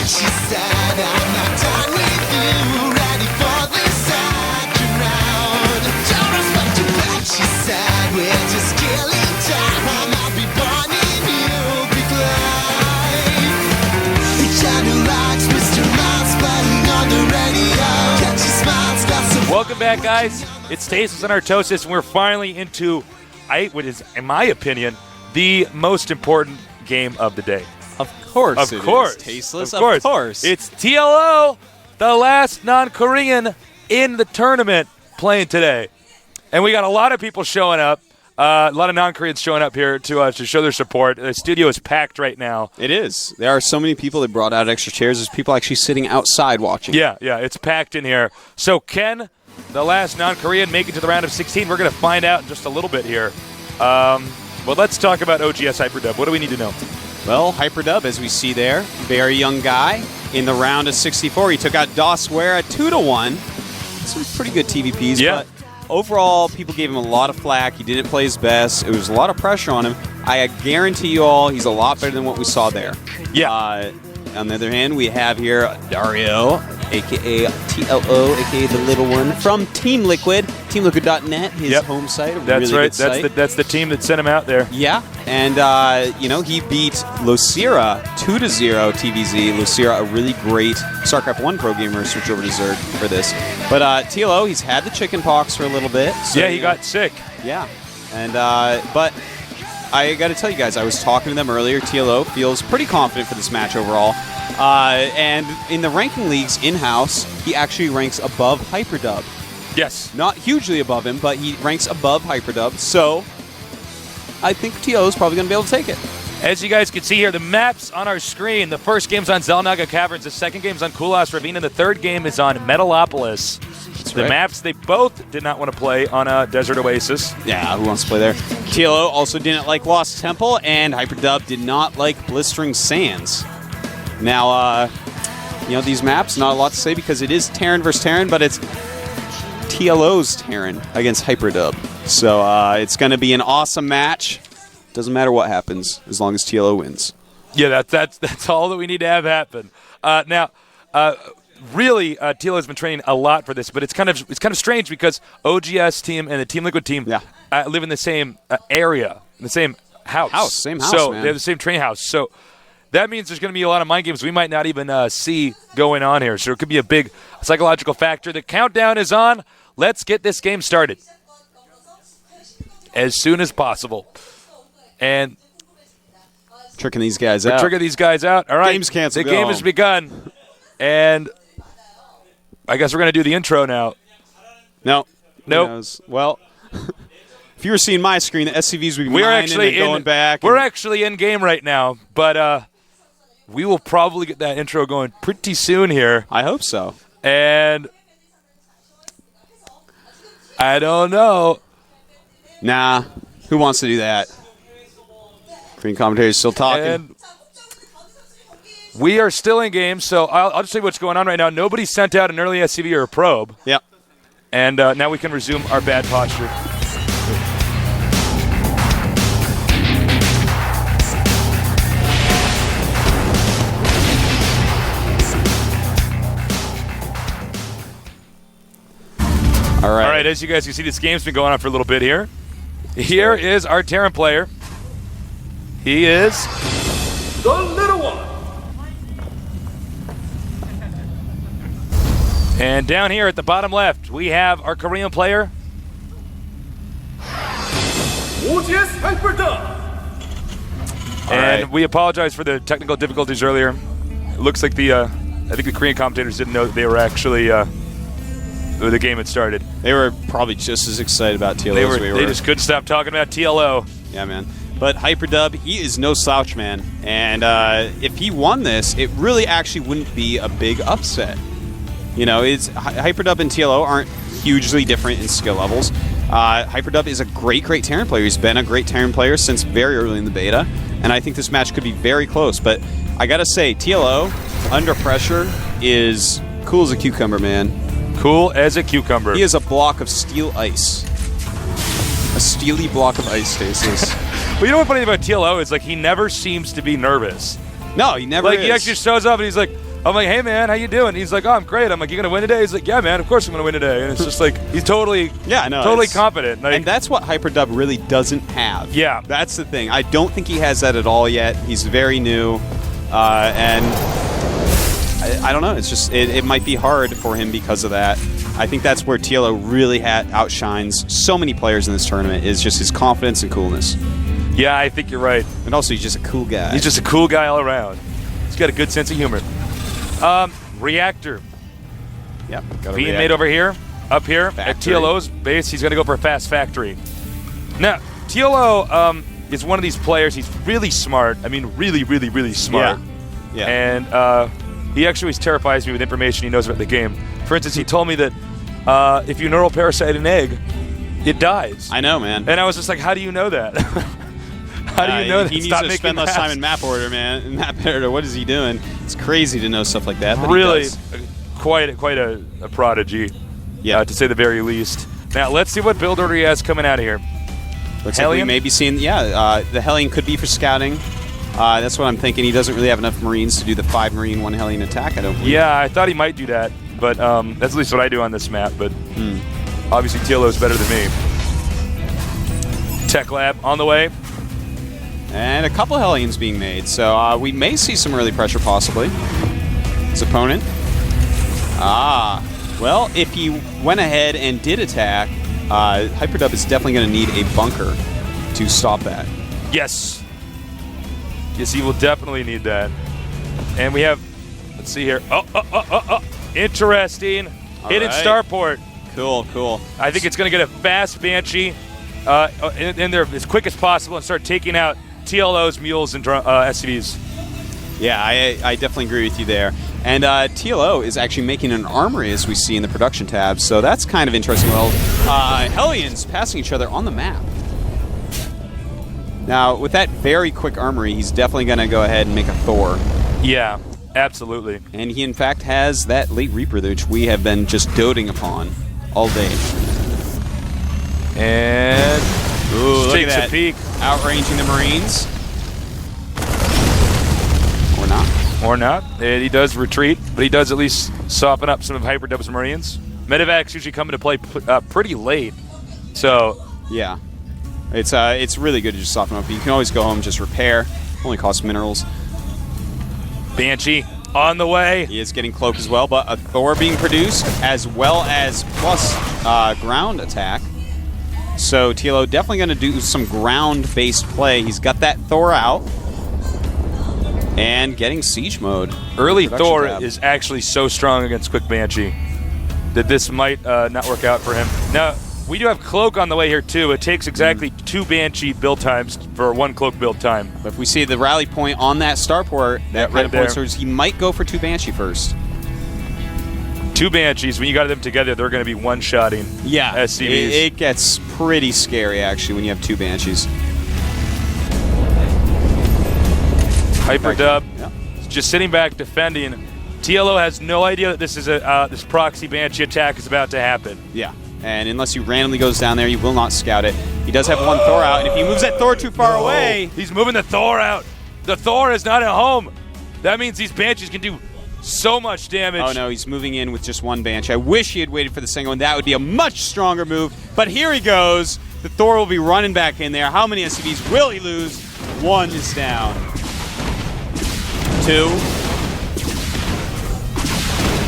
She said, I'm not done with you, ready for this second round. Don't respect you back, she said, we're just killing time. I'll be born in you, big life. The channel likes Mr. Mouse playing on the radio. Catch your smiles, got some. Welcome back, guys. It's Tasteless and Artosis, and we're finally into what is, in my opinion, the most important game of the day. Of course. Of course. Tasteless, of course. It's TLO, the last non-Korean in the tournament, playing today. And we got a lot of people showing up, a lot of non-Koreans showing up here to show their support. The studio is packed right now. It is. There are so many people that brought out extra chairs. There's people actually sitting outside watching. Yeah, it's packed in here. So can the last non-Korean make it to the round of 16? We're going to find out in just a little bit here. Well, let's talk about OGS Hyperdub. What do we need to know? Well, Hyperdub, as we see there, very young guy in the round of 64. He took out Dosware at 2-1. Some pretty good TVPs, but overall, people gave him a lot of flack. He didn't play his best. It was a lot of pressure on him. I guarantee you all, he's a lot better than what we saw there. Yeah. On the other hand, we have here Dario, a.k.a. TLO, a.k.a. the little one, from Team Liquid, teamliquid.net, his home site. That's really right. Good site. That's the team that sent him out there. Yeah, and, he beat Lucira 2-0 TVZ. Lucira, a really great StarCraft 1 pro gamer, switched over to Zerg for this. But TLO, he's had the chicken pox for a little bit. So, he got sick. Yeah, and but I got to tell you guys, I was talking to them earlier. TLO feels pretty confident for this match overall. And in the ranking leagues in-house, he actually ranks above Hyperdub. Yes. Not hugely above him, but he ranks above Hyperdub. So I think TLO is probably going to be able to take it. As you guys can see here, the maps on our screen. The first game's on Zelnaga Caverns. The second game's on Kulas Ravine. And the third game is on Metalopolis. The maps they both did not want to play on Desert Oasis. Yeah, who wants to play there? TLO also didn't like Lost Temple, and Hyperdub did not like Blistering Sands. Now, these maps, not a lot to say because it is Terran versus Terran, but it's TLO's Terran against Hyperdub. So it's going to be an awesome match. Doesn't matter what happens as long as TLO wins. Yeah, that's all that we need to have happen. Really, TLO has been training a lot for this, but it's kind of strange because OGS team and the Team Liquid team live in the same area, in the same house. Same house, so man. They have the same train house. So that means there's going to be a lot of mind games we might not even see going on here. So it could be a big psychological factor. The countdown is on. Let's get this game started as soon as possible. And tricking these guys out. All right. Game's canceled. The game has begun. And I guess we're going to do the intro now. No. Nope. Well, if you were seeing my screen, the SCVs would be going back. We're actually in game right now, but we will probably get that intro going pretty soon here. I hope so. And I don't know. Nah. Who wants to do that? Green commentator's still talking. And we are still in game, so I'll just tell you what's going on right now. Nobody sent out an early SCV or a probe. Yep. And now we can resume our bad posture. All right, as you guys can see, this game's been going on for a little bit here. Here is our Terran player. He is the little one. And down here at the bottom left, we have our Korean player. OGS Hyperdub. And we apologize for the technical difficulties earlier. It looks like I think the Korean commentators didn't know that they were actually, the game had started. They were probably just as excited about TLO as we were. They just couldn't stop talking about TLO. Yeah, man. But Hyperdub, he is no slouch, man. And if he won this, it really actually wouldn't be a big upset. Hyperdub and TLO aren't hugely different in skill levels. Hyperdub is a great Terran player. He's been a great Terran player since very early in the beta. And I think this match could be very close. But I got to say, TLO, under pressure, is cool as a cucumber, man. Cool as a cucumber. He is a block of steel ice. A steely block of ice, Stasis. Well, you know what's funny about TLO is, he never seems to be nervous. No, he never is. He actually shows up and he's like, I'm like, hey, man, how you doing? He's like, oh, I'm great. I'm like, you going to win today? He's like, yeah, man, of course I'm going to win today. And it's just like, he's totally confident. Like, and that's what Hyperdub really doesn't have. Yeah. That's the thing. I don't think he has that at all yet. He's very new. And I don't know. It's just, it might be hard for him because of that. I think that's where TLO really outshines so many players in this tournament, is just his confidence and coolness. Yeah, I think you're right. And also, he's just a cool guy. He's just a cool guy all around. He's got a good sense of humor. Reactor. Yeah. Being made over here, up here, Factory. at TLO's base. He's going to go for a fast factory. Now, TLO is one of these players. He's really smart. I mean, really, really, really smart. Yeah. And he actually always terrifies me with information he knows about the game. For instance, he told me that if you neural parasite an egg, it dies. I know, man. And I was just like, how do you know that? How do you know that? He needs Stop to making spend less maps. time in map order, man. Map editor, what is he doing? It's crazy to know stuff like that. But Really, he does. quite a prodigy, Yeah. to say the very least. Now, let's see what build order he has coming out of here. Looks like we Hellion? may be seeing, the Hellion could be for scouting. That's what I'm thinking. He doesn't really have enough Marines to do the 5 Marine, 1 Hellion attack, I don't believe. Yeah, I thought he might do that, but that's at least what I do on this map. But obviously, TLO is better than me. Tech Lab on the way. And a couple Hellions being made, so we may see some early pressure possibly. His opponent. Well, if he went ahead and did attack, Hyperdub is definitely going to need a bunker to stop that. Yes. Yes, he will definitely need that. And we have, let's see here. Interesting. Hidden right. starport. Cool. I think it's going to get a fast Banshee in there as quick as possible and start taking out TLO's mules and SCVs. Yeah, I definitely agree with you there. And TLO is actually making an armory, as we see in the production tab, so that's kind of interesting. Well, Hellions passing each other on the map. Now, with that very quick armory, he's definitely going to go ahead and make a Thor. Yeah, absolutely. And he, in fact, has that late Reaper, which we have been just doting upon all day. And Ooh, look takes at that. a peek. Outranging the Marines. Or not. Or not. And he does retreat, but he does at least soften up some of Hyperdub's Marines. Medevac's usually come into play pretty late. So, Yeah. It's really good to just soften up. You can always go home and just repair. Only costs minerals. Banshee on the way. He is getting cloak as well, but a Thor being produced, as well as plus ground attack. So TLO definitely going to do some ground-based play. He's got that Thor out. And getting siege mode. Early Production Thor tab. is actually so strong against Quick Banshee that this might not work out for him. Now, we do have Cloak on the way here, too. It takes exactly 2 Banshee build times for 1 Cloak build time. But if we see the rally point on that starport, that right kind of there. points, he might go for 2 Banshee first. 2 Banshees, when you got them together, they're going to be one-shotting Yeah, SCVs. it gets pretty scary, actually, when you have 2 Banshees. Hyperdub Yeah. just sitting back defending. TLO has no idea that this is this proxy Banshee attack is about to happen. Yeah, and unless he randomly goes down there, he will not scout it. He does have 1 Thor out, and if he moves that Thor too far away... He's moving the Thor out. The Thor is not at home. That means these Banshees can do so much damage. Oh no, he's moving in with just 1 Banshee. I wish he had waited for the single one. That would be a much stronger move. But here he goes. The Thor will be running back in there. How many SCVs will he lose? 1 is down. 2.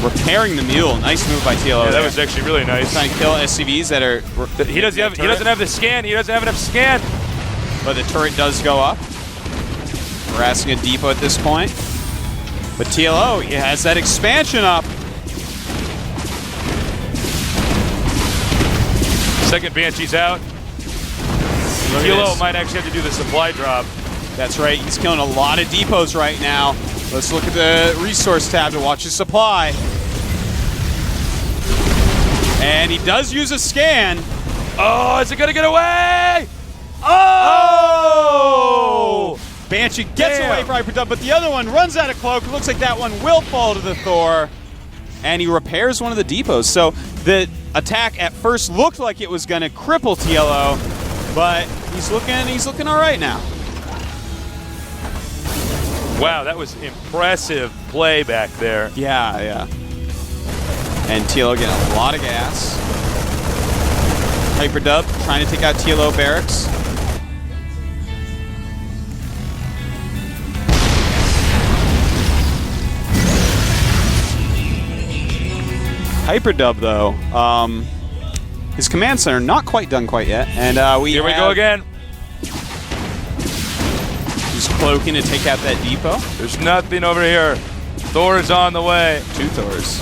Repairing the mule. Nice move by TLO. Yeah, that was actually really nice. Trying to kill SCVs that are... He doesn't have the scan. He doesn't have enough scan. But the turret does go up. Harassing a depot at this point. But TLO, he has that expansion up. Second Banshee's out. Look at TLO this. might actually have to do the supply drop. That's right, he's killing a lot of depots right now. Let's look at the resource tab to watch his supply. And he does use a scan. Oh, is it going to get away? Oh! Banshee gets Damn. away from Hyperdub, but the other one runs out of cloak. It looks like that one will fall to the Thor. And he repairs one of the depots. So the attack at first looked like it was going to cripple TLO, but he's looking all right now. Wow, that was impressive play back there. Yeah, yeah. And TLO getting a lot of gas. Hyperdub trying to take out TLO barracks. Hyperdub, though, his command center not quite done quite yet, and Here we go again. He's cloaking to take out that depot. There's nothing over here. Thor's on the way. 2 Thors.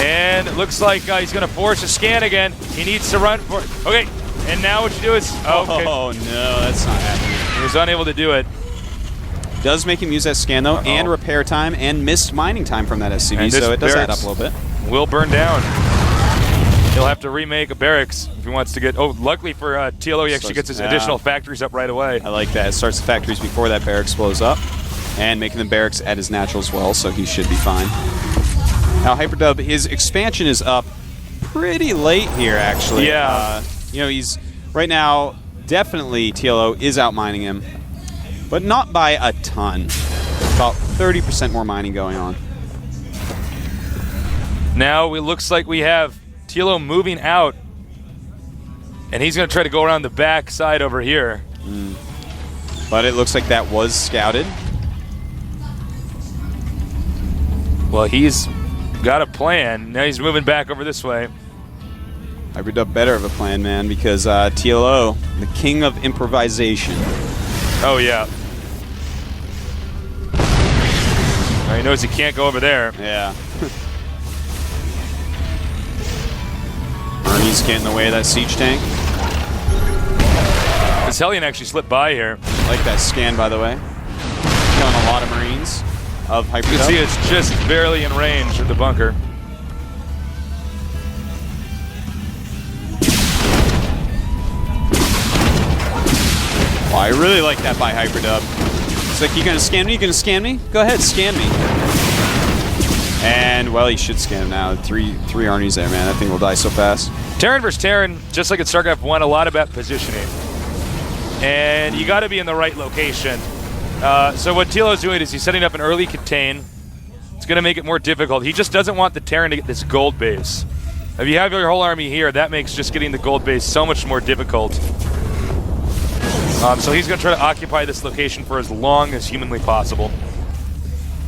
And it looks like he's going to force a scan again. He needs to run for it. Okay, and now what you do is... okay. Oh, no, that's not happening. He was unable to do it. Does make him use that scan, though, and repair time, and missed mining time from that SCV, And so it does add barracks up a little bit. will burn down. He'll have to remake a barracks if he wants to get... Oh, luckily for TLO, he actually gets his additional factories up right away. I like that. It starts the factories before that barracks blows up, and making the barracks at his natural as well, so he should be fine. Now, Hyperdub, his expansion is up pretty late here, actually. Yeah. You know, he's... Right now, definitely TLO is outmining him, but not by a ton. About 30% more mining going on. Now it looks like we have TLO moving out, and he's going to try to go around the back side over here. But it looks like that was scouted. Well, he's got a plan. Now he's moving back over this way. Hyperdub better of a plan, man, because TLO, the king of improvisation. Oh, yeah. Now he knows he can't go over there. Yeah. Ernie's getting in the way of that siege tank. This Hellion actually slipped by here. I like that scan, by the way. Killing a lot of Marines of You can Hyperdub. see it's just barely in range of the bunker. Well, I really like that by Hyperdub. It's like, you gonna scan me? You gonna scan me? Go ahead, scan me. And, well, he should scan him now. Three armies there, man. That thing will die so fast. Terran versus Terran, just like in Starcraft 1, a lot about positioning. And you got to be in the right location. So what TLO's doing is he's setting up an early contain. It's going to make it more difficult. He just doesn't want the Terran to get this gold base. If you have your whole army here, that makes just getting the gold base so much more difficult. So he's going to try to occupy this location for as long as humanly possible.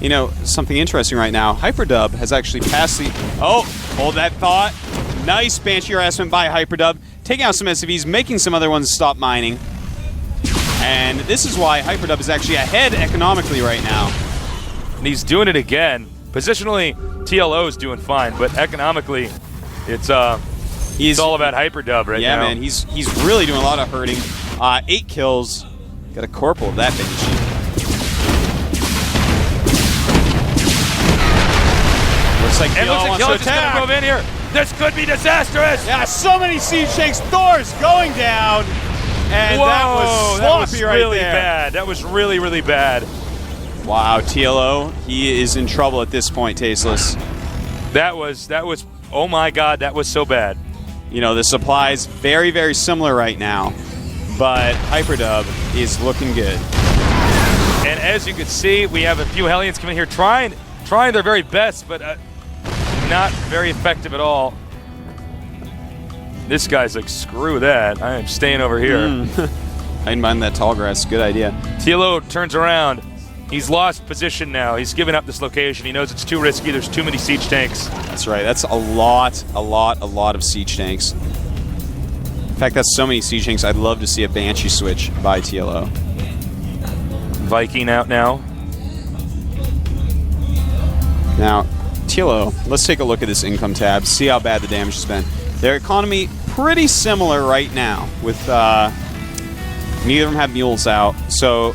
You know, something interesting right now, Hyperdub has actually passed the... Oh, hold that thought. Nice Banshee harassment by Hyperdub. Taking out some SCVs, making some other ones stop mining. And this is why Hyperdub is actually ahead economically right now. And he's doing it again. Positionally, TLO is doing fine, but economically, it's all about Hyperdub right now. Yeah, man, he's really doing a lot of hurting. 8 kills. Got a corporal of that Banshee. Looks like And looks like TLO Killen's wants just to going to move attack. in here. This could be disastrous. Yeah, so many siege tanks. Thor's going down. And Whoa, that was sloppy right really there. bad. That was really, really bad. Wow, TLO, he is in trouble at this point, Tasteless. That was, oh my God, that was so bad. You know, the supply's very, very similar right now, but Hyperdub is looking good. And as you can see, we have a few Hellions coming here trying their very best, but not very effective at all. This guy's like, screw that. I am staying over here. I didn't mind that tall grass. Good idea. TLO turns around. He's lost position now. He's given up this location. He knows it's too risky. There's too many siege tanks. That's right. That's a lot of siege tanks. In fact, that's so many siege tanks, I'd love to see a Banshee switch by TLO. Viking out now. Now, TLO, let's take a look at this income tab, see how bad the damage has been. Their economy, pretty similar right now, with neither of them have mules out. So,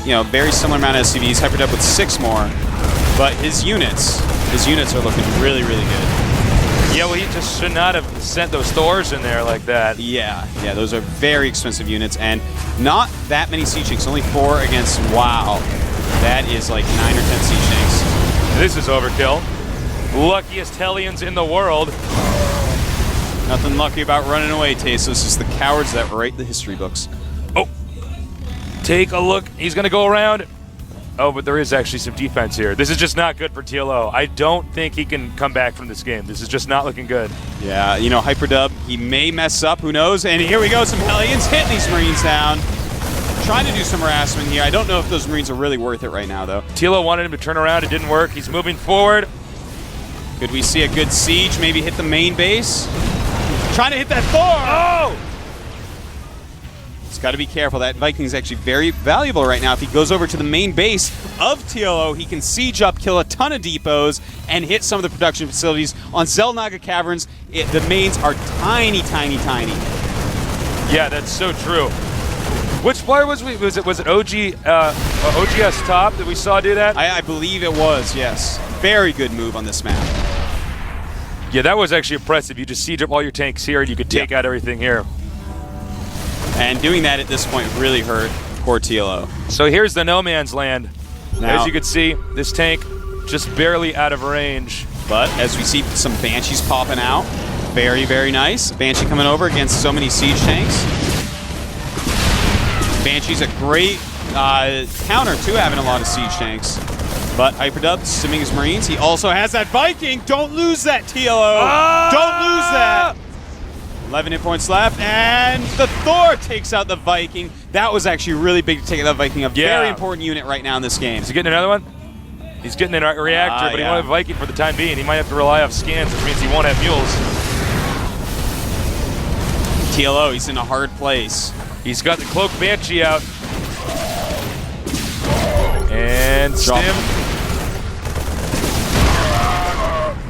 you know, very similar amount of SCVs. Hyperdub with 6 more, but his units are looking really, really good. Yeah, well, he just should not have sent those Thors in there like that. Yeah, those are very expensive units, and not that many siege tanks. Only 4 against, wow. That is like 9 or 10 siege tanks. This is overkill. Luckiest Hellions in the world. Nothing lucky about running away, Tasos. It's just the cowards that write the history books. Oh. Take a look. He's going to go around. Oh, but there is actually some defense here. This is just not good for TLO. I don't think he can come back from this game. This is just not looking good. Yeah, you know, Hyperdub, he may mess up. Who knows? And here we go. Some Hellions hitting these Marines down. Trying to do some harassment here. I don't know if those Marines are really worth it right now, though. TLO wanted him to turn around. It didn't work. He's moving forward. Could we see a good siege? Maybe hit the main base? Trying to hit that Thor! Oh! He's got to be careful. That Viking's actually very valuable right now. If he goes over to the main base of TLO, he can siege up, kill a ton of depots, and hit some of the production facilities. On Zelnaga Caverns, the mains are tiny, tiny, tiny. Yeah, that's so true. Which player was we? Was it OGS top that we saw do that? I believe it was, yes. Very good move on this map. Yeah, that was actually impressive. You just siege up all your tanks here, and you could take out everything here. And doing that at this point really hurt poor TLO. So here's the no man's land. Now, as you can see, this tank just barely out of range. But as we see some Banshees popping out, very, very nice. Banshee coming over against so many siege tanks. Banshee's a great counter to having a lot of siege tanks. But Hyperdub simming his Marines. He also has that Viking. Don't lose that, TLO. Don't lose that. 11 hit points left, and the Thor takes out the Viking. That was actually really big to take out that Viking. A very important unit right now in this game. Is he getting another one? He's getting a reactor, but he won't have Viking for the time being. He might have to rely off scans, which means he won't have mules. TLO, he's in a hard place. He's got the Cloak Banshee out. And Stim.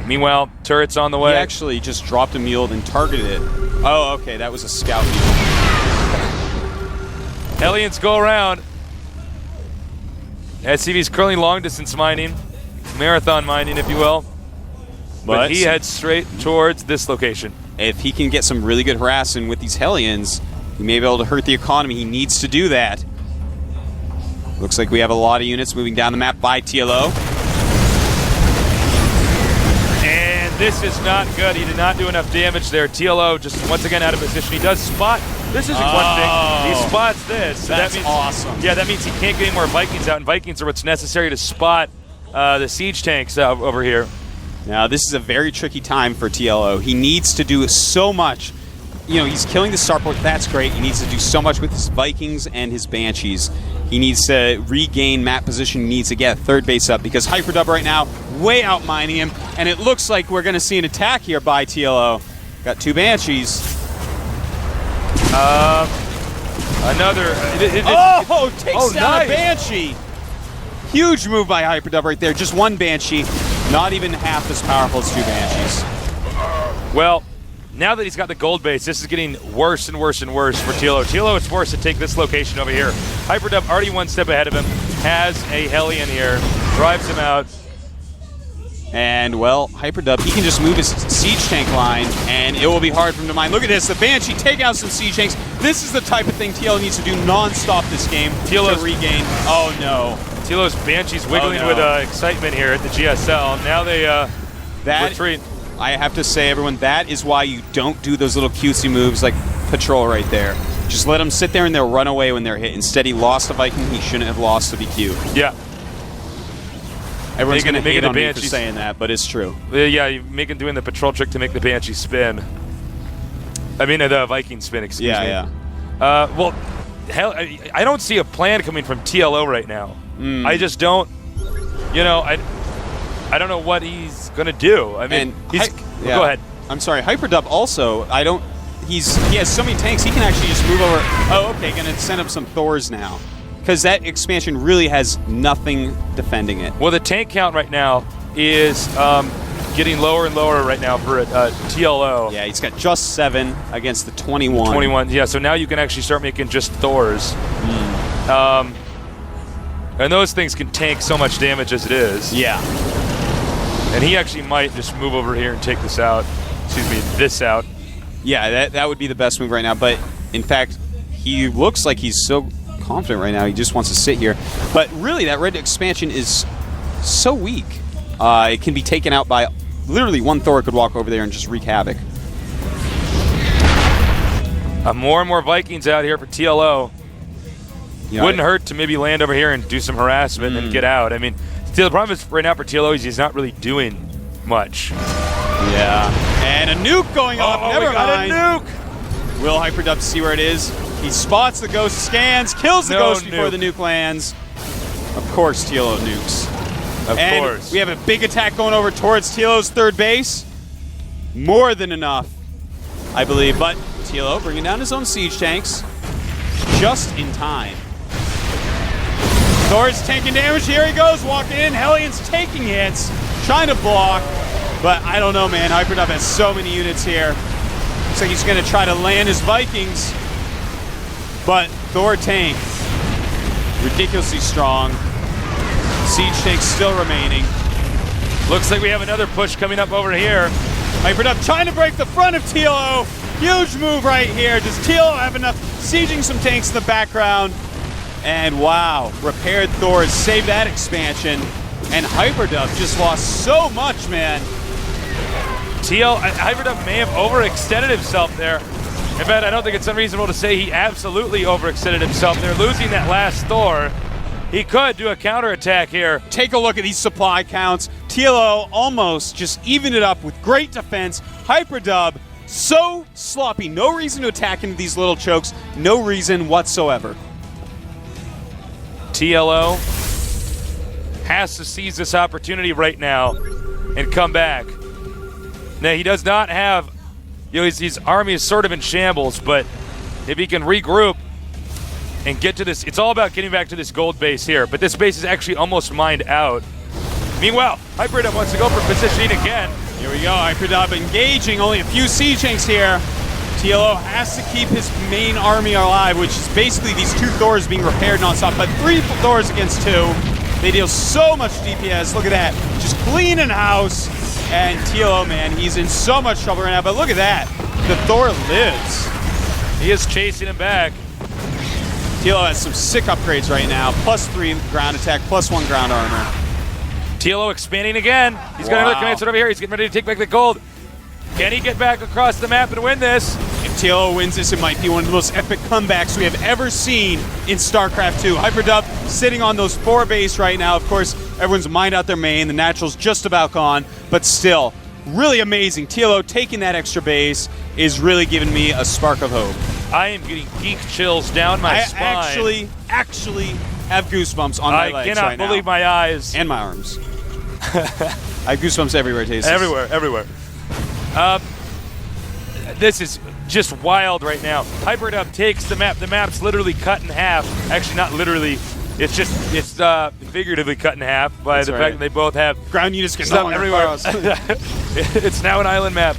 Meanwhile, turret's on the way. He actually just dropped a mule and targeted it. Oh, okay, that was a scout mule. Hellions go around. SCV's currently long distance mining. Marathon mining, if you will. But he heads straight towards this location. If he can get some really good harassing with these Hellions, he may be able to hurt the economy. He needs to do that. Looks like we have a lot of units moving down the map by TLO. And this is not good. He did not do enough damage there. TLO just once again out of position. He does spot. This isn't one thing. He spots this. So That's that means, awesome. Yeah, that means he can't get any more Vikings out, and Vikings are what's necessary to spot the siege tanks over here. Now, this is a very tricky time for TLO. He needs to do so much. You know, he's killing the starport. That's great. He needs to do so much with his Vikings and his Banshees. He needs to regain map position. He needs to get third base up because Hyperdub right now way out mining him, and it looks like we're going to see an attack here by TLO. Got two Banshees. Another. Takes down a Banshee. Huge move by Hyperdub right there. Just one Banshee. Not even half as powerful as two Banshees. Well, now that he's got the gold base, this is getting worse and worse and worse for TLO. TLO is forced to take this location over here. Hyperdub already one step ahead of him. Has a Hellion here. Drives him out. And, well, Hyperdub, he can just move his siege tank line, and it will be hard for him to mine. Look at this. The Banshee taking out some siege tanks. This is the type of thing TLO needs to do non-stop this game to regain. Oh, no. TLO's Banshee's wiggling with excitement here at the GSL. Now they retreat. I have to say, everyone, that is why you don't do those little cutesy moves like Patrol right there. Just let them sit there and they'll run away when they're hit. Instead, he lost a Viking he shouldn't have lost to BQ. Yeah. Everyone's going to hate on me for saying that, but it's true. Yeah, you're doing the Patrol trick to make the Banshee spin. I mean, the Viking spin, excuse me. Yeah. Well, hell, I don't see a plan coming from TLO right now. I just don't, I don't know what he's going to do. I mean, go ahead. I'm sorry, Hyperdub also, he has so many tanks, he can actually just move over. Oh, okay, going to send up some Thors now. Because that expansion really has nothing defending it. Well, the tank count right now is getting lower and lower right now for TLO. Yeah, he's got just 7 against the 21. 21, yeah, so now you can actually start making just Thors. And those things can tank so much damage as it is. Yeah. And he actually might just move over here and take this out. This out. Yeah, that would be the best move right now. But, in fact, he looks like he's so confident right now. He just wants to sit here. But, really, that red expansion is so weak. It can be taken out by literally one Thor could walk over there and just wreak havoc. More and more Vikings out here for TLO. Wouldn't hurt to maybe land over here and do some harassment and get out. I mean, still, the problem is right now for TLO is he's not really doing much. Yeah. And a nuke going off. Never we got mind. a nuke. Will Hyperdub see where it is? He spots the ghost, scans, kills the ghost before the nuke lands. Of course, TLO nukes. Of course. We have a big attack going over towards TLO's third base. More than enough, I believe. But TLO bringing down his own siege tanks just in time. Thor's taking damage. Here he goes, walking in. Hellions taking hits, trying to block. But I don't know, man. Hyperdub has so many units here. Looks like he's going to try to land his Vikings. But Thor tank, ridiculously strong. Siege tanks still remaining. Looks like we have another push coming up over here. Hyperdub trying to break the front of TLO. Huge move right here. Does TLO have enough? Sieging some tanks in the background. And wow, repaired Thor, saved that expansion. And Hyperdub just lost so much, man. Hyperdub may have overextended himself there. In fact, I don't think it's unreasonable to say he absolutely overextended himself there. Losing that last Thor, he could do a counterattack here. Take a look at these supply counts. TLO almost just evened it up with great defense. Hyperdub, so sloppy. No reason to attack into these little chokes. No reason whatsoever. TLO has to seize this opportunity right now and come back. Now, he does not have, his army is sort of in shambles, but if he can regroup and get to this, it's all about getting back to this gold base here, but this base is actually almost mined out. Meanwhile, Hyperdub wants to go for positioning again. Here we go, Hyperdub engaging, only a few siege tanks here. TLO has to keep his main army alive, which is basically these two Thors being repaired nonstop, but 3 Thors against 2. They deal so much DPS, look at that. Just cleaning house, and TLO, man, he's in so much trouble right now, but look at that. The Thor lives. He is chasing him back. TLO has some sick upgrades right now, +3 ground attack, +1 ground armor. TLO expanding again. He's got another command center over here. He's getting ready to take back the gold. Can he get back across the map and win this? If TLO wins this, it might be one of the most epic comebacks we have ever seen in StarCraft 2. Hyperdub sitting on those 4 base right now. Of course, everyone's mined out their main. The natural's just about gone, but still, really amazing. TLO taking that extra base is really giving me a spark of hope. I am getting geek chills down my spine. I actually have goosebumps on my legs right now. I cannot believe my eyes. And my arms. I have goosebumps everywhere, Tastes. Everywhere. This is just wild right now. Hyperdub takes the map. The map's literally cut in half. Actually, not literally. It's figuratively cut in half by the fact that they both have ground units get stuff everywhere. It's now an island map.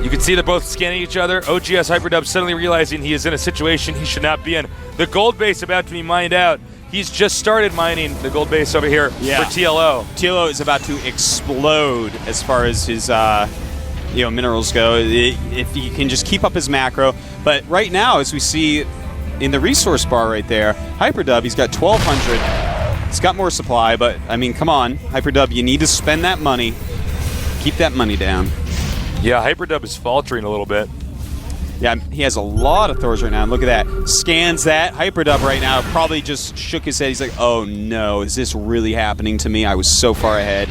You can see they're both scanning each other. OGS Hyperdub suddenly realizing he is in a situation he should not be in. The gold base about to be mined out. He's just started mining the gold base over here for TLO. TLO is about to explode as far as his minerals go, if he can just keep up his macro. But right now, as we see in the resource bar right there, Hyperdub, he's got 1,200. He's got more supply, but, I mean, come on. Hyperdub, you need to spend that money. Keep that money down. Yeah, Hyperdub is faltering a little bit. Yeah, he has a lot of Thors right now. And look at that. Scans that. Hyperdub right now probably just shook his head. He's like, oh no, is this really happening to me? I was so far ahead.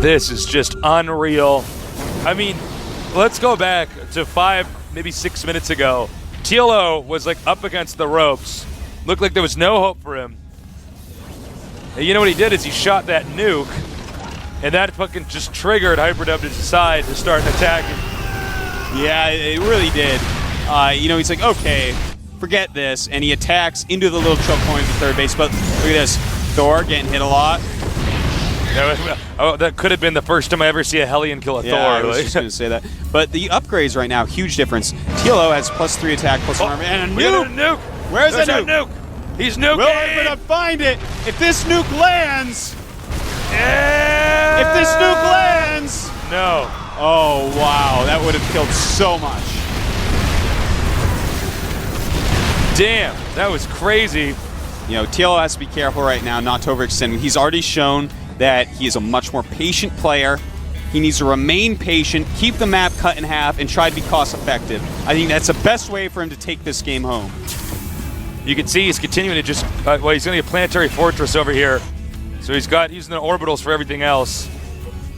This is just unreal. I mean, let's go back to 5, maybe 6 minutes ago. TLO was like up against the ropes. Looked like there was no hope for him. And you know what he did is he shot that nuke. And that fucking just triggered Hyperdub to decide to start attacking. Yeah, it really did. He's like, okay, forget this. And he attacks into the little choke point at the third base. But look at this. Thor getting hit a lot. Oh, that could have been the first time I ever see a Hellion kill a Thor. I was just going to say that. But the upgrades right now, huge difference. TLO has +3 attack, +1 armor, and a nuke. Where's that nuke? He's nuking. Will Hyperdub find it? If this nuke lands... Yeah. If this nuke lands... No. Oh, wow. That would have killed so much. Damn. That was crazy. TLO has to be careful right now not to overextend. He's already shown that he is a much more patient player. He needs to remain patient, keep the map cut in half, and try to be cost-effective. I think that's the best way for him to take this game home. You can see he's continuing to just, well, he's going to get Planetary Fortress over here. So he's using the orbitals for everything else.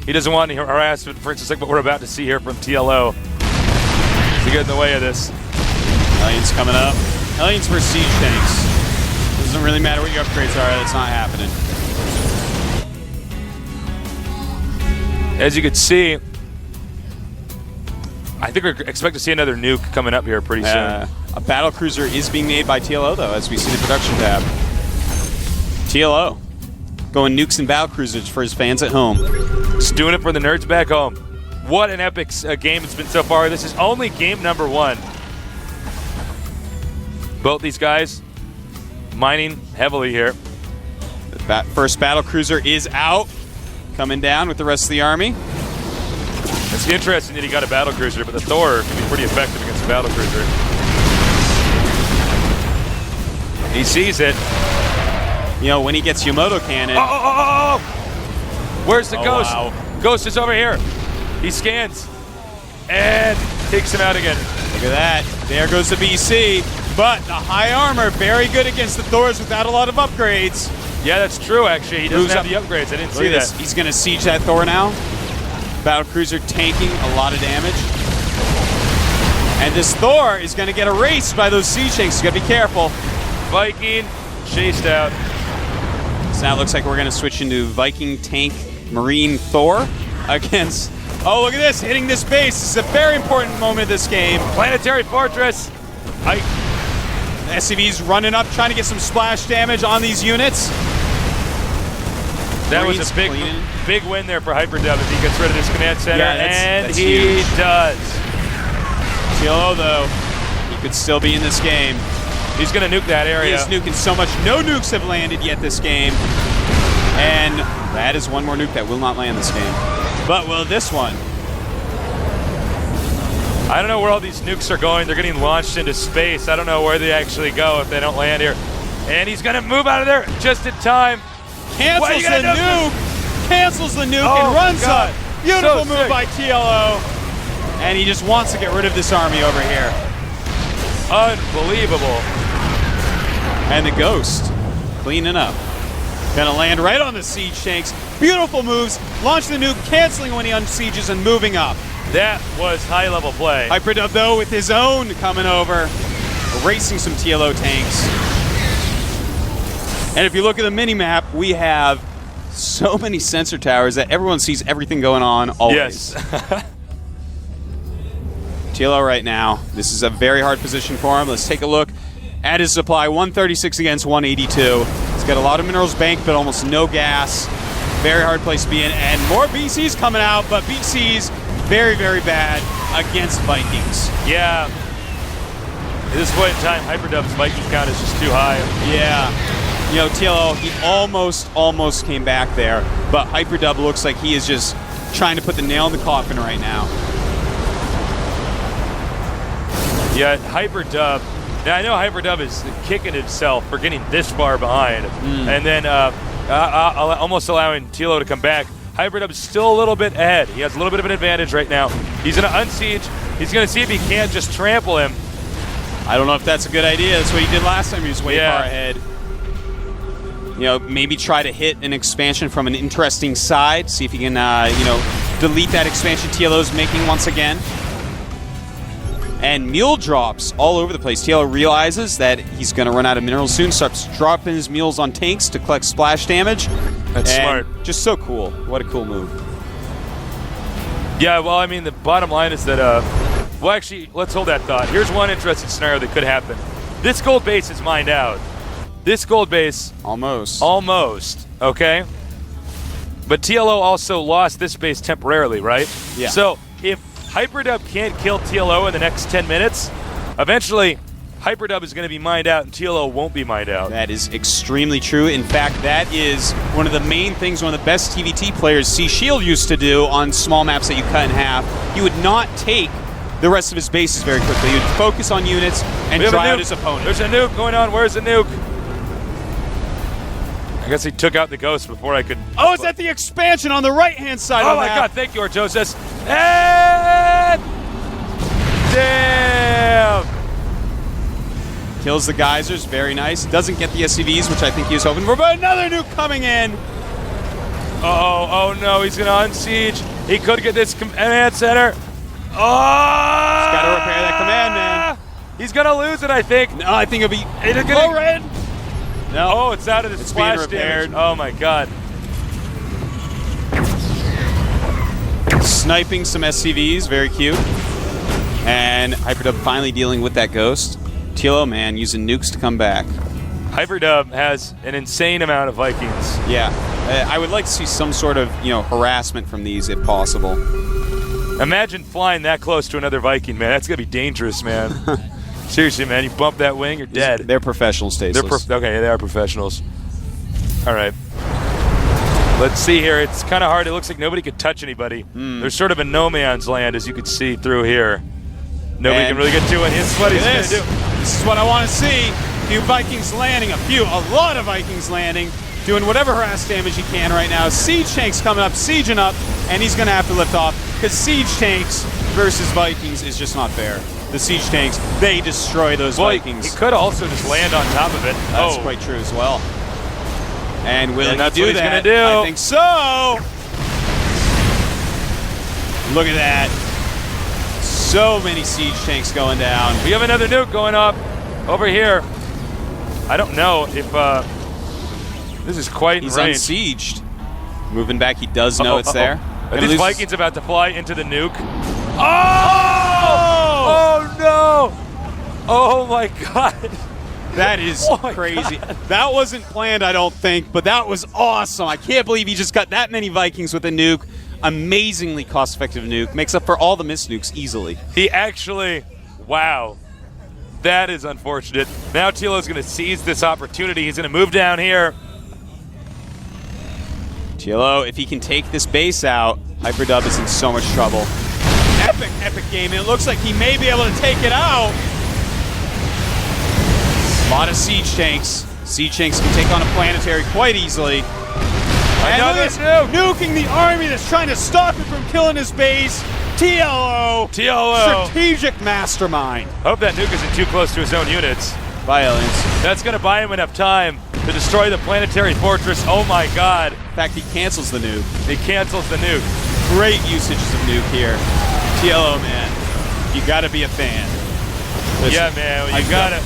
He doesn't want any harassment, for instance, like what we're about to see here from TLO. To get in the way of this. Hellions coming up. Hellions for siege tanks. Doesn't really matter what your upgrades are, that's not happening. As you can see, I think we're expect to see another nuke coming up here pretty soon. A battle cruiser is being made by TLO, though, as we see the production tab. TLO going nukes and battle cruisers for his fans at home. Just doing it for the nerds back home. What an epic game it's been so far. This is only game number 1. Both these guys mining heavily here. The first battle cruiser is out, coming down with the rest of the army. It's interesting that he got a battle cruiser, but the Thor can be pretty effective against a battle cruiser. He sees it. You know, when he gets Yamato cannon. Oh! Where's the Ghost? Wow. Ghost is over here. He scans and takes him out again. Look at that. There goes the BC. But the high armor, very good against the Thors without a lot of upgrades. Yeah, that's true, actually. He doesn't have the upgrades. I didn't see that. He's going to siege that Thor now. Battle cruiser tanking a lot of damage. And this Thor is going to get erased by those siege tanks. He's got to be careful. Viking chased out. So now it looks like we're going to switch into Viking tank Marine Thor against... Oh, look at this, hitting this base. This is a very important moment of this game. Planetary Fortress. SCV's running up, trying to get some splash damage on these units. That was a big win there for Hyperdub as he gets rid of his command center, and he huge. does. TLO, though, he could still be in this game. He's going to nuke that area. He is nuking so much. No nukes have landed yet this game. And that is one more nuke that will not land this game. But will this one? I don't know where all these nukes are going. They're getting launched into space. I don't know where they actually go if they don't land here. And he's going to move out of there just in time. Cancels the nuke. Cancels the nuke and runs up. Beautiful move by TLO. And he just wants to get rid of this army over here. Unbelievable. And the Ghost cleaning up. Gonna land right on the siege tanks. Beautiful moves. Launch the nuke, canceling when he unsieges and moving up. That was high-level play. Hyperdub, though, with his own coming over, erasing some TLO tanks. And if you look at the mini-map, we have so many sensor towers that everyone sees everything going on always. Yes. TLO right now, this is a very hard position for him. Let's take a look at his supply. 136 against 182. He's got a lot of minerals banked, but almost no gas. Very hard place to be in. And more BCs coming out, but BCs very, very bad against Vikings. Yeah. At this point in time, Hyperdub's Viking count is just too high. Yeah. You know, TLO, he almost came back there, but Hyperdub looks like he is just trying to put the nail in the coffin right now. Yeah, Hyperdub. Now, I know Hyperdub is kicking himself for getting this far behind, and then almost allowing TLO to come back. Hyperdub is still a little bit ahead. He has a little bit of an advantage right now. He's going to unsiege. He's going to see if he can't just trample him. I don't know if that's a good idea. That's what he did last time. He was way far ahead. You know, maybe try to hit an expansion from an interesting side. See if he can, you know, delete that expansion TLO's making once again. And mule drops all over the place. TLO realizes that he's going to run out of minerals soon, starts dropping his mules on tanks to collect splash damage. That's smart. Just so cool. What a cool move. Yeah, well, I mean, the bottom line is that, well, actually, let's hold that thought. Here's one interesting scenario that could happen. This gold base is mined out. This gold base... Almost, okay? But TLO also lost this base temporarily, right? Yeah. So, if Hyperdub can't kill TLO in the next 10 minutes, eventually Hyperdub is going to be mined out and TLO won't be mined out. That is extremely true. In fact, that is one of the main things one of the best TVT players, C-Shield, used to do on small maps that you cut in half. He would not take the rest of his bases very quickly. He would focus on units and dry out his opponent. There's a nuke going on. Where's the nuke? I guess he took out the ghost before I could. Oh, it's at the expansion on the right-hand side Oh of the my map. God! Thank you, Artosis. And damn! Kills the geysers, very nice. Doesn't get the SCVs, which I think he was hoping for, but another nuke coming in. Oh no, he's gonna unsiege. He could get this command center. Oh! He's got to repair that command, man. He's gonna lose it, I think. No, I think it'll be low red. No. Oh, it's out of the splash being repaired. damage. Oh my God. Sniping some SCVs, very cute. And Hyperdub finally dealing with that ghost. TLO, man, using nukes to come back. Hyperdub has an insane amount of Vikings. Yeah. I would like to see some sort of, harassment from these if possible. Imagine flying that close to another Viking, man. That's gonna be dangerous, man. Seriously, man. You bump that wing, you're dead. They're professionals, tasteless. Okay, they are professionals. All right. Let's see here. It's kind of hard. It looks like nobody could touch anybody. There's sort of a no man's land, as you can see through here. Nobody can really get to it. This is what he's going to do. This is what I want to see. A few Vikings landing. A lot of Vikings landing. Doing whatever harass damage he can right now. Siege tanks coming up, sieging up, and he's going to have to lift off because siege tanks versus Vikings is just not fair. The siege tanks, they destroy those Vikings. He could also just land on top of it. That's quite true as well. And will he that's do what he's that? gonna do. I think so. Look at that. So many siege tanks going down. We have another nuke going up over here. I don't know if this is quite He's in range. unsieged. Moving back, he does know it's there. Are these Vikings about to fly into the nuke? Oh no! Oh my God! That is crazy. God. That wasn't planned, I don't think, but that was awesome. I can't believe he just got that many Vikings with a nuke. Amazingly cost-effective nuke. Makes up for all the missed nukes easily. He actually, wow. That is unfortunate. Now TLO's going to seize this opportunity. He's going to move down here. TLO, if he can take this base out, Hyperdub is in so much trouble. Epic game. It looks like he may be able to take it out. A lot of siege tanks. Siege tanks can take on a planetary quite easily. And look at this, nuking the army that's trying to stop him from killing his base. TLO. Strategic mastermind. Hope that nuke isn't too close to his own units. Bye, aliens. That's going to buy him enough time to destroy the planetary fortress. Oh my God. In fact, he cancels the nuke. He cancels the nuke. Great usages of nuke here. TLO, man. You got to be a fan. Listen, yeah, man. You got to.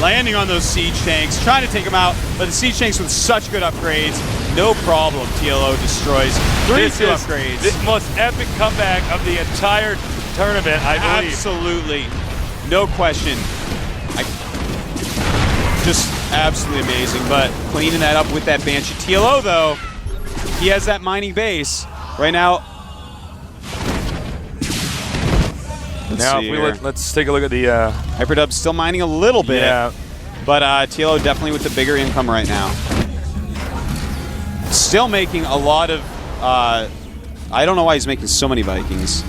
Landing on those siege tanks, trying to take them out, but the siege tanks with such good upgrades, no problem. TLO destroys 3-2 upgrades. The most epic comeback of the entire tournament, I believe. Absolutely. No question. Just absolutely amazing, but cleaning that up with that Banshee. TLO, though, he has that mining base. Right now, let's take a look at the Hyperdub's still mining a little bit. Yeah. But TLO definitely with the bigger income right now. Still making a lot of I don't know why he's making so many Vikings.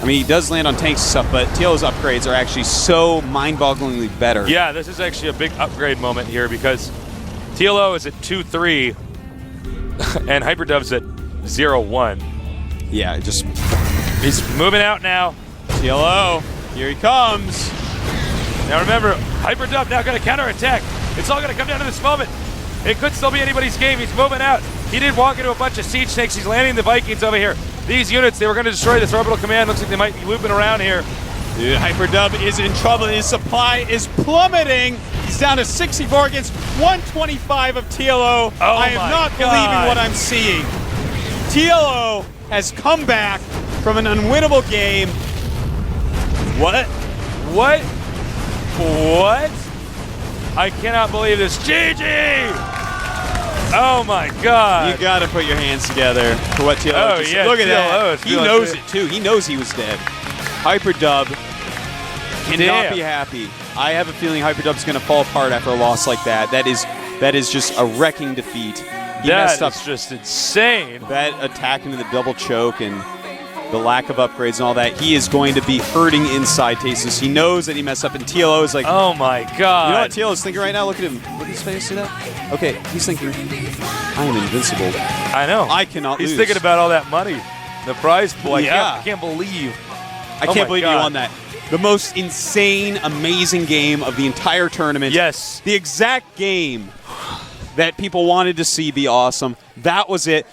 I mean, he does land on tanks and stuff, but TLO's upgrades are actually so mind-bogglingly better. Yeah, this is actually a big upgrade moment here because TLO is at 2-3 and Hyperdub's at 0-1. Yeah, just he's moving out now. TLO, here he comes. Now remember, Hyperdub now going to counterattack. It's all going to come down to this moment. It could still be anybody's game. He's moving out. He did walk into a bunch of siege tanks. He's landing the Vikings over here. These units, they were going to destroy this orbital command. Looks like they might be looping around here. Dude, Hyperdub is in trouble. His supply is plummeting. He's down to 64 against 125 of TLO. I am not believing what I'm seeing. TLO has come back from an unwinnable game. What? I cannot believe this. GG! Oh my God! You gotta put your hands together for what TLO. Oh yeah! Look at TLO that. He knows it too. He knows he was dead. Hyperdub cannot be happy. I have a feeling Hyperdub's gonna fall apart after a loss like that. That is just a wrecking defeat. He messed up. That's just insane. That attack into the double choke and the lack of upgrades and all that, he is going to be hurting inside Tasteless. He knows that he messed up, and TLO is like, oh my God. You know what TLO is thinking right now? Look at him. Look at his face. See that? Okay, he's thinking, I am invincible. I know. I cannot He's lose. thinking about all that money. The prize pool. Yeah. I can't believe. I Oh can't my believe God. you won that. The most insane, amazing game of the entire tournament. Yes. The exact game that people wanted to see be awesome. That was it.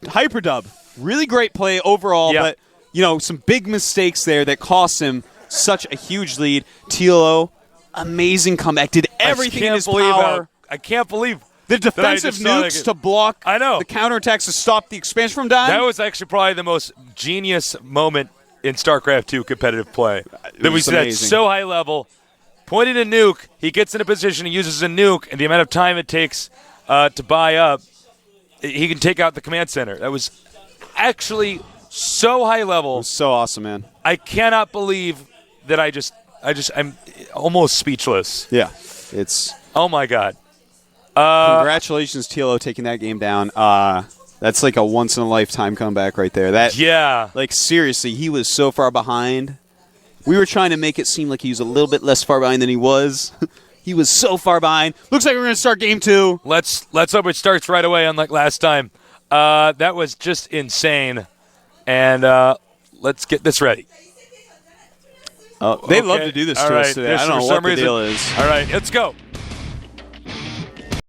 Hyperdub, really great play overall, Yep. but some big mistakes there that cost him such a huge lead. TLO, amazing comeback. Did everything in his power. I can't believe The defensive just saw that nukes to block I know. the counterattacks to stop the expansion from dying. that was actually probably the most genius moment in StarCraft 2 competitive play. That we was said at amazing. so high level. Pointed a nuke, he gets in a position, he uses a nuke, and the amount of time it takes to buy up, he can take out the command center. That was actually so high level. So awesome, man. I cannot believe that I'm almost speechless. Yeah. It's Oh my God. congratulations, TLO, taking that game down. That's like a once-in-a-lifetime comeback right there. That Yeah. Like, seriously, he was so far behind. We were trying to make it seem like he was a little bit less far behind than he was. He was so far behind. Looks like we're going to start game 2. Let's hope it starts right away, unlike last time. That was just insane. And let's get this ready. They love to do this All to right. us today. This, I don't for know some what the reason- deal is. All right, let's go.